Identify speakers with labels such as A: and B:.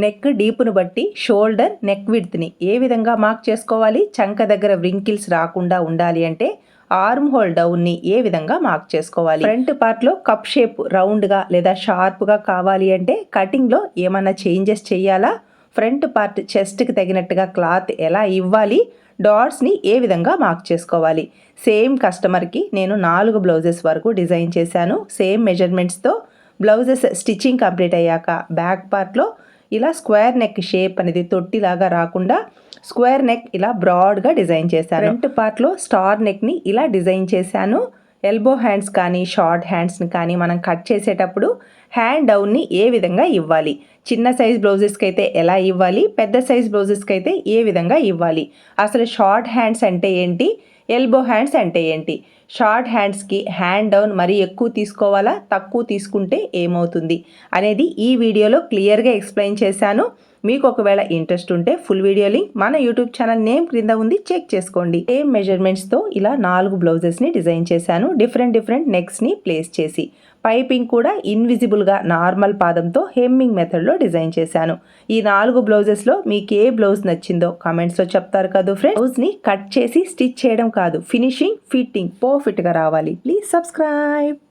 A: Neck డీప్ను బట్టి shoulder neck విడ్త్ని ఏ విధంగా mark చేసుకోవాలి, చంక దగ్గర వ్రింకిల్స్ రాకుండా ఉండాలి అంటే ఆర్మ్ హోల్ డౌన్ని ఏ విధంగా మార్క్ చేసుకోవాలి, ఫ్రంట్ పార్ట్లో కప్ షేప్ రౌండ్గా లేదా షార్ప్గా కావాలి అంటే కటింగ్లో ఏమైనా చేంజెస్ చేయాలా, ఫ్రంట్ పార్ట్ చెస్ట్కి తగినట్టుగా క్లాత్ ఎలా ఇవ్వాలి, డాట్స్ని ఏ విధంగా మార్క్ చేసుకోవాలి. సేమ్ కస్టమర్కి నేను 4 బ్లౌజెస్ వరకు డిజైన్ చేశాను. సేమ్ మెజర్మెంట్స్తో బ్లౌజెస్ స్టిచ్చింగ్ కంప్లీట్ అయ్యాక బ్యాక్ పార్ట్లో ఇలా స్క్వేర్ నెక్ షేప్ అనేది తొట్టిలాగా రాకుండా స్క్వేర్ నెక్ ఇలా బ్రాడ్గా డిజైన్ చేశాను. ఫ్రంట్ పార్ట్లో స్టార్ నెక్ని ఇలా డిజైన్ చేశాను. ఎల్బో హ్యాండ్స్ కానీ షార్ట్ హ్యాండ్స్ని కానీ మనం కట్ చేసేటప్పుడు హ్యాండ్ డౌన్ని ఏ విధంగా ఇవ్వాలి, చిన్న సైజ్ బ్లౌజెస్కి అయితే ఎలా ఇవ్వాలి, పెద్ద సైజ్ బ్లౌజెస్కి అయితే ఏ విధంగా ఇవ్వాలి, అసలు షార్ట్ హ్యాండ్స్ అంటే ఏంటి, ఎల్బో హ్యాండ్స్ అంటే ఏంటి, షార్ట్ హ్యాండ్స్కి హ్యాండ్ డౌన్ మరీ ఎక్కువ తీసుకోవాలా, తక్కువ తీసుకుంటే ఏమవుతుంది అనేది ఈ వీడియోలో క్లియర్గా ఎక్స్ప్లెయిన్ చేశాను. మీకు ఒకవేళ ఇంట్రెస్ట్ ఉంటే ఫుల్ వీడియో లింక్ మన యూట్యూబ్ ఛానల్ నేమ్ క్రింద ఉంది, చెక్ చేసుకోండి. సేమ్ మెజర్మెంట్స్తో ఇలా 4 బ్లౌజెస్ని డిజైన్ చేశాను. డిఫరెంట్ నెక్స్ని ప్లేస్ చేసి పైపింగ్ కూడా ఇన్విజిబుల్గా నార్మల్ పాదంతో హెమ్మింగ్ మెథడ్లో డిజైన్ చేశాను. ఈ 4 బ్లౌజెస్లో మీకు ఏ బ్లౌజ్ నచ్చిందో కామెంట్స్లో చెప్తారు కదా ఫ్రెండ్స్. బ్లౌజ్ని కట్ చేసి స్టిచ్ చేయడం కాదు, ఫినిషింగ్ ఫిట్టింగ్ పర్ఫెక్ట్గా రావాలి. Please subscribe.